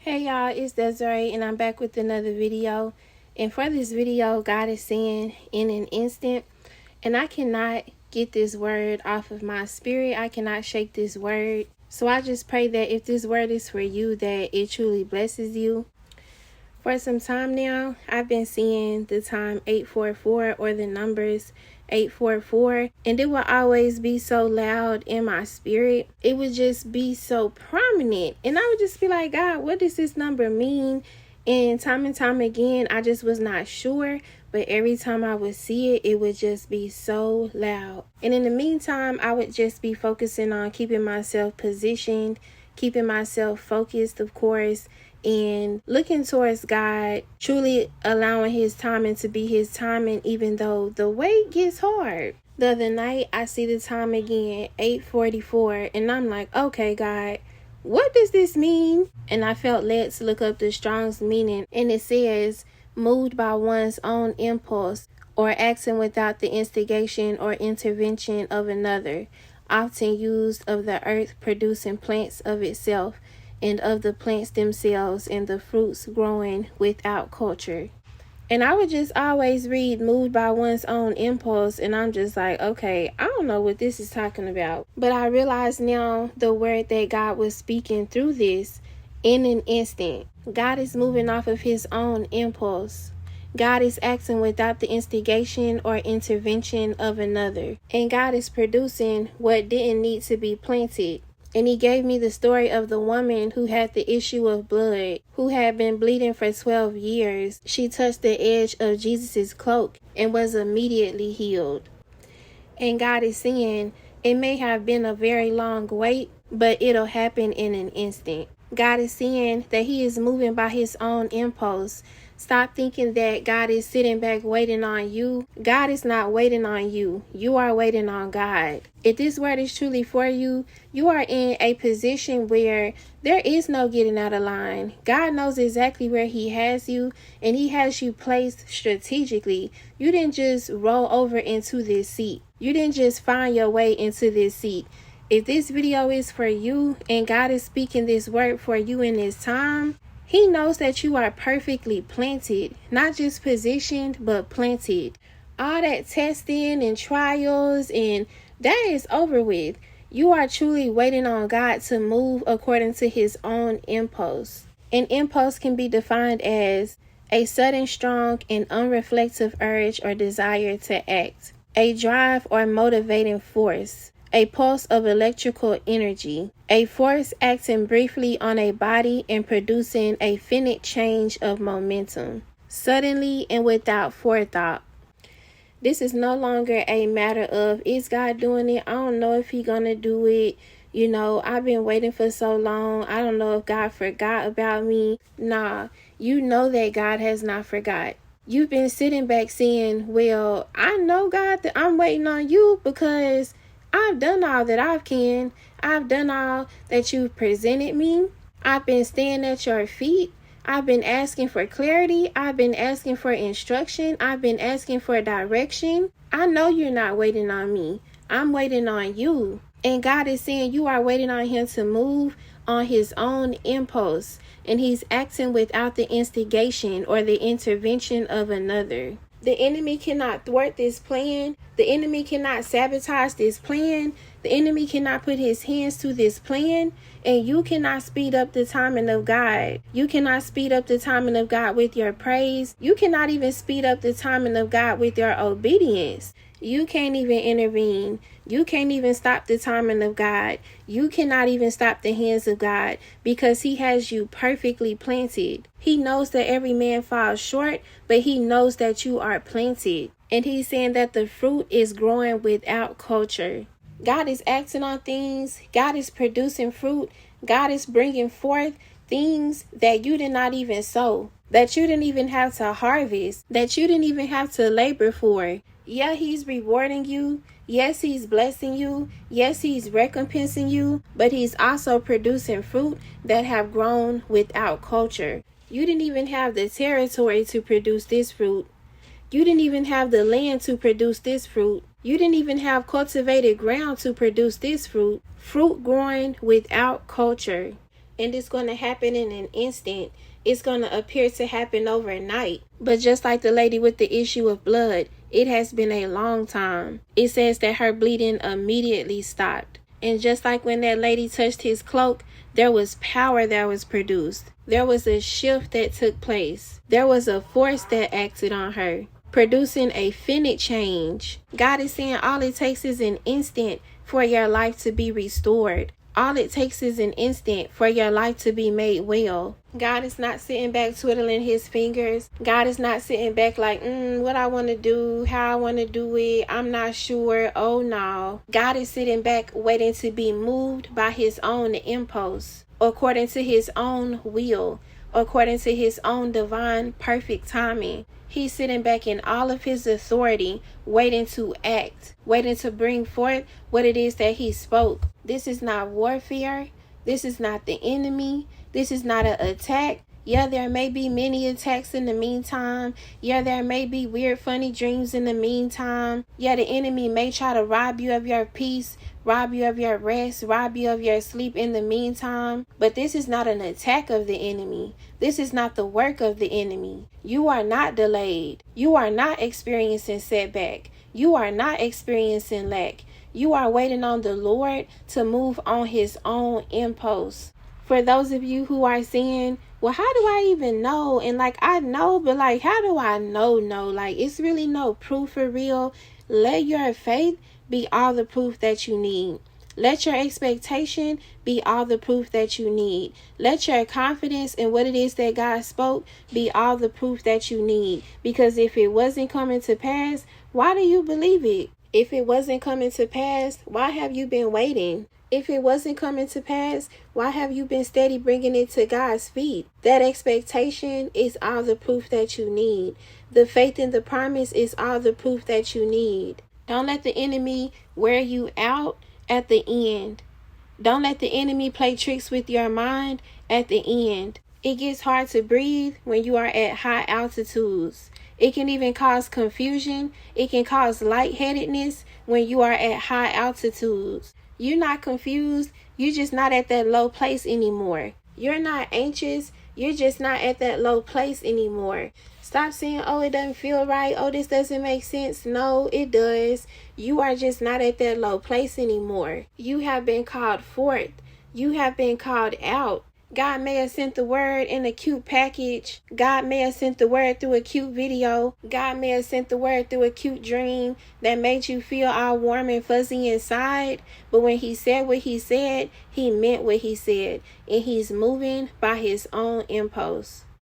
Hey y'all, it's Desiree and I'm back with another video. And for this video, God is saying in an instant, and I cannot get this word off of my spirit. I cannot shake this word. So I just pray that if this word is for you, that it truly blesses you. For some time now, I've been seeing the time 844 or the numbers 844, and it will always be so loud in my spirit. It would just be so prominent, and I would just be like, God, what does this number mean? And time again, I just was not sure, but every time I would see it, it would just be so loud. And in the meantime, I would just be focusing on keeping myself positioned, keeping myself focused, of course, and looking towards God, truly allowing his timing to be his timing, even though the wait gets hard. The other night, I see the time again, 8:44, and I'm like, okay, God, what does this mean? And I felt led to look up the Strong's meaning, and it says, moved by one's own impulse, or acting without the instigation or intervention of another, often used of the earth producing plants of itself, and of the plants themselves, and the fruits growing without culture. And I would just always read moved by one's own impulse, and I'm just like, okay, I don't know what this is talking about. But I realize now the word that God was speaking through this in an instant. God is moving off of his own impulse. God is acting without the instigation or intervention of another. And God is producing what didn't need to be planted. And he gave me the story of the woman who had the issue of blood, who had been bleeding for 12 years. She touched the edge of Jesus' cloak and was immediately healed. And God is saying, it may have been a very long wait, but it'll happen in an instant. God is saying that he is moving by his own impulse. Stop thinking that God is sitting back waiting on you. God is not waiting on you. You are waiting on God. If this word is truly for you, you are in a position where there is no getting out of line. God knows exactly where he has you, and he has you placed strategically. You didn't just roll over into this seat. You didn't just find your way into this seat. If this video is for you and God is speaking this word for you in this time, he knows that you are perfectly planted, not just positioned, but planted. All that testing and trials, and that is over with. You are truly waiting on God to move according to his own impulse. An impulse can be defined as a sudden, strong, and unreflective urge or desire to act, a drive or motivating force, a pulse of electrical energy, a force acting briefly on a body and producing a finite change of momentum, suddenly and without forethought. This is no longer a matter of, is God doing it? I don't know if he's gonna do it. You know, I've been waiting for so long. I don't know if God forgot about me. Nah, you know that God has not forgot. You've been sitting back saying, well, I know, God, that I'm waiting on you because I've done all that I can. I've done all that you've presented me. I've been staying at your feet. I've been asking for clarity. I've been asking for instruction. I've been asking for direction. I know you're not waiting on me. I'm waiting on you. And God is saying you are waiting on him to move on his own impulse. And he's acting without the instigation or the intervention of another. The enemy cannot thwart this plan. The enemy cannot sabotage this plan. The enemy cannot put his hands to this plan. And you cannot speed up the timing of God. You cannot speed up the timing of God with your praise. You cannot even speed up the timing of God with your obedience. You can't even intervene. You can't even stop the timing of God. You cannot even stop the hands of God because he has you perfectly planted. He knows that every man falls short, but he knows that you are planted. And he's saying that the fruit is growing without culture. God is acting on things. God is producing fruit. God is bringing forth things that you did not even sow, that you didn't even have to harvest, that you didn't even have to labor for. Yeah, he's rewarding you. Yes, he's blessing you. Yes, he's recompensing you, but he's also producing fruit that have grown without culture. You didn't even have the territory to produce this fruit. You didn't even have the land to produce this fruit. You didn't even have cultivated ground to produce this fruit. Fruit growing without culture. and it's going to happen in an instant. It's going to appear to happen overnight. But just like the lady with the issue of blood, it has been a long time. It says that her bleeding immediately stopped. And just like when that lady touched his cloak, there was power that was produced. There was a shift that took place. There was a force that acted on her, producing a finite change. God is saying all it takes is an instant for your life to be restored. All it takes is an instant for your life to be made well. God is not sitting back twiddling his fingers. God is not sitting back like, what I want to do, how I want to do it, I'm not sure. Oh no. God is sitting back waiting to be moved by his own impulse, according to his own will, according to his own divine perfect timing. He's sitting back in all of his authority, waiting to act, waiting to bring forth what it is that he spoke. This is not warfare. This is not the enemy. This is not an attack. Yeah, there may be many attacks in the meantime. Yeah, there may be weird, funny dreams in the meantime. Yeah, the enemy may try to rob you of your peace, rob you of your rest, rob you of your sleep in the meantime. But this is not an attack of the enemy. This is not the work of the enemy. You are not delayed. You are not experiencing setback. You are not experiencing lack. You are waiting on the Lord to move on his own impulse. For those of you who are saying, well, how do I even know? And I know, but how do I know? It's really no proof for real. Let your faith be all the proof that you need. Let your expectation be all the proof that you need. Let your confidence in what it is that God spoke be all the proof that you need. Because if it wasn't coming to pass, why do you believe it? If it wasn't coming to pass, why have you been waiting? If it wasn't coming to pass, why have you been steady bringing it to God's feet? That expectation is all the proof that you need. The faith in the promise is all the proof that you need. Don't let the enemy wear you out at the end. Don't let the enemy play tricks with your mind at the end. It gets hard to breathe when you are at high altitudes. It can even cause confusion. It can cause lightheadedness when you are at high altitudes. You're not confused. You're just not at that low place anymore. You're not anxious. You're just not at that low place anymore. Stop saying, oh, it doesn't feel right. Oh, this doesn't make sense. No, it does. You are just not at that low place anymore. You have been called forth. You have been called out. God may have sent the word in a cute package. God may have sent the word through a cute video. God may have sent the word through a cute dream that made you feel all warm and fuzzy inside. But when he said what he said, he meant what he said. And he's moving by his own impulse.